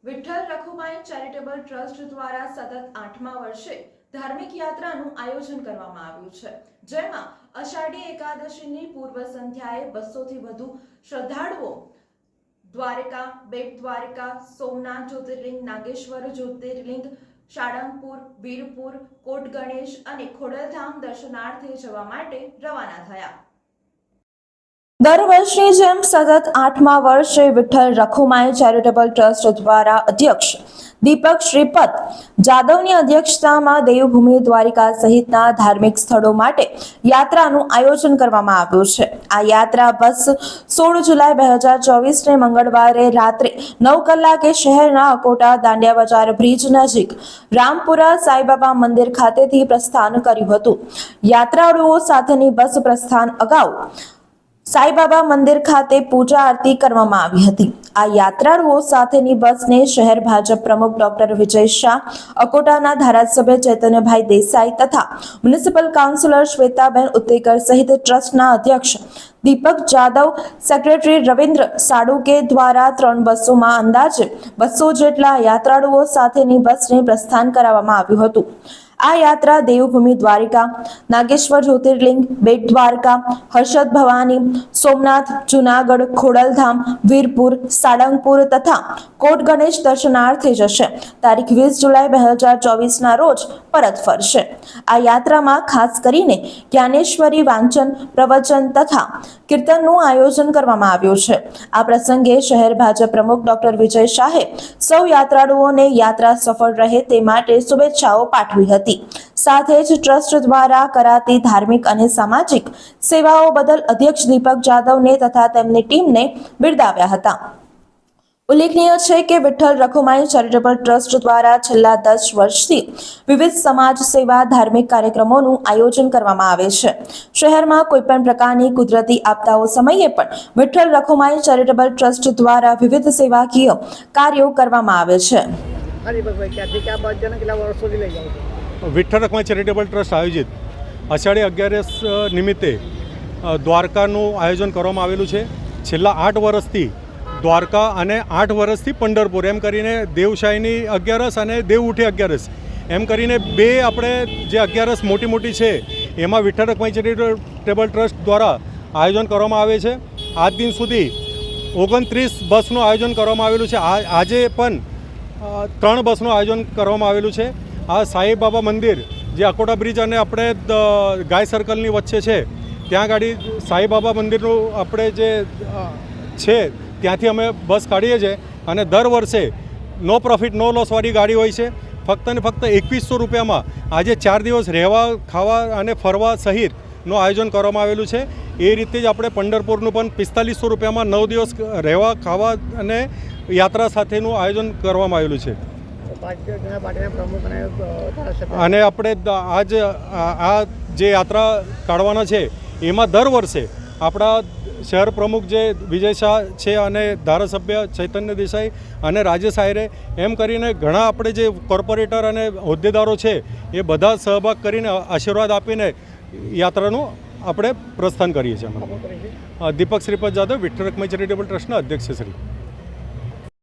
Vitthal રખુમાઈ charitable trust દ્વારા સતત 8મા વર્ષે ધાર્મિક યાત્રાનું આયોજન કરવામાં આવ્યું છે, જેમાં અષાઢી એકાદશીની પૂર્વ સંધ્યાએ 200 થી વધુ શ્રદ્ધાળુઓ દ્વારકા, બેટ દ્વારકા, સોમનાથ જ્યોતિર્લિંગ, નાગેશ્વર જ્યોતિર્લિંગ, સાળંગપુર, વીરપુર, કોટ ગણેશ અને ખોડલધામ દર્શનાર્થે જવા માટે રવાના થયા। દર વર્ષની જેમ સતત 8મા વર્ષે વિઠ્ઠલ રખુમાઈ ચેરિટેબલ ટ્રસ્ટ દ્વારા અધ્યક્ષ દીપક શ્રીપદ જાદવની અધ્યક્ષતામાં દેવભૂમિ દ્વારિકા સહિતના ધાર્મિક સ્થળો માટે યાત્રાનું આયોજન કરવામાં આવ્યું છે। આ યાત્રા બસ 16 જુલાઈ 2024ને મંગળવારે રાત્રે 9 કલાકે શહેરના અકોટા દાંડિયા બજાર બ્રિજ નજીક રામપુરા સાઈબાબા મંદિર ખાતેથી પ્રસ્થાન કર્યું હતું। યાત્રાળુઓ સાથેની બસ પ્રસ્થાન અગાઉ સાઈબાબા મંદિર ખાતે પૂજા આરતી કરવામાં આવી હતી। આ યાત્રાળુઓ સાથેની બસને શહેર ભાજપ પ્રમુખ ડોક્ટર વિજય શાહ, અકોટાના ધારાસભ્ય ચૈતન્યભાઈ દેસાઈ તથા મ્યુનિસિપલ કાઉન્સિલર શ્વેતાબેન ઉત્તેકર સહિત ટ્રસ્ટના અધ્યક્ષ દીપક જાદવ, સેક્રેટરી રવિન્દ્ર સાડુકે દ્વારા 3 બસોમાં અંદાજે 200 જેટલા યાત્રાળુઓ સાથેની બસને પ્રસ્થાન કરાવવામાં આવ્યું હતું। આ યાત્રા દેવભૂમિ દ્વારિકા, નાગેશ્વર જ્યોતિર્લિંગ, બેટ દ્વારકા, હર્ષદ ભવાની, સોમનાથ, જુનાગઢ, ખોડલધામ, વીરપુર, સાળંગપુર તથા કોટ ગણેશ દર્શનાર્થે જશે। તારીખ 20 જુલાઈ 2024ના રોજ પરત ફરશે। આ યાત્રામાં ખાસ કરીને જ્ઞાનેશ્વરી વાંચન, પ્રવચન તથા કીર્તનનું આયોજન કરવામાં આવ્યું છે। આ પ્રસંગે શહેર ભાજપ પ્રમુખ ડોક્ટર વિજય શાહે સૌ યાત્રાળુઓને યાત્રા સફળ રહે તે માટે શુભેચ્છાઓ પાઠવી હતી। સાથે જ ટ્રસ્ટ દ્વારા કરાતી ધાર્મિક અને સામાજિક સેવાઓ બદલ અધ્યક્ષ દીપક જાદવને તથા તેમની ટીમને બિરદાવ્યા હતા। ઉલ્લેખનીય છે કે વિઠ્ઠલ રખુમાઈ ચેરિટેબલ ટ્રસ્ટ દ્વારા છેલ્લા 10 વર્ષથી વિવિધ સમાજ સેવા ધાર્મિક કાર્યક્રમોનું આયોજન કરવામાં આવે છે। શહેરમાં કોઈપણ પ્રકારની કુદરતી આપદાઓ સમયે પણ વિઠ્ઠલ રખુમાઈ ચેરિટેબલ ટ્રસ્ટ દ્વારા વિવિધ સેવાકીય કાર્યો કરવામાં આવે છે। વિઠ્ઠલ રખુમાઈ ચેરિટેબલ ટ્રસ્ટ આયોજિત અષાઢી 11 નિમિત્તે દ્વારકાનું આયોજન કરવામાં આવેલું છે। છેલ્લા 8 વર્ષથી દ્વારકા અને 8 વર્ષથી પંઢરપુર એમ કરીને દેવશાહીની 11 અને દેવઉઠી 11 એમ કરીને બે આપણે જે 11 મોટી છે એમાં વિઠ્ઠલ રખુમાઈ ચેરિટેબલ ટ્રસ્ટ દ્વારા આયોજન કરવામાં આવે છે। આજ દિન સુધી 29 બસનું આયોજન કરવામાં આવેલું છે। આજે પણ 3 બસનું આયોજન કરવામાં આવેલું છે। આ સાઈબાબા મંદિર જે અકોટા બ્રિજ અને આપણે ગાય સર્કલની વચ્ચે છે ત્યાં ગાડી સાઈબાબા મંદિરનું આપણે જે છે ત્યાંથી અમે બસ કાઢીએ છીએ અને દર વર્ષે નો પ્રોફિટ નો લોસવાળી ગાડી હોય છે। ફક્ત ને ફક્ત 2100 રૂપિયામાં આજે 4 દિવસ રહેવા, ખાવા અને ફરવા સહિતનું આયોજન કરવામાં આવેલું છે। એ રીતે જ આપણે પંઢરપુરનું પણ 4500 રૂપિયામાં 9 દિવસ રહેવા, ખાવા અને યાત્રા સાથેનું આયોજન કરવામાં આવેલું છે। અને આપણે આજ આ જે યાત્રા કાઢવાના છે એમાં દર વર્ષે આપણા શહેર પ્રમુખ જે વિજય શાહ છે અને ધારાસભ્ય ચૈતન્ય દેસાઈ અને રાજેશ આયરે એમ કરીને ઘણા આપણે જે કોર્પોરેટર અને હોદ્દેદારો છે એ બધા સહભાગ કરીને આશીર્વાદ આપીને યાત્રાનું આપણે પ્રસ્થાન કરીએ છીએ। દીપક શ્રીપદ જાદવ, વિઠ્ઠલ રખુમાઈ ચેરિટેબલ ટ્રસ્ટના અધ્યક્ષ શ્રી।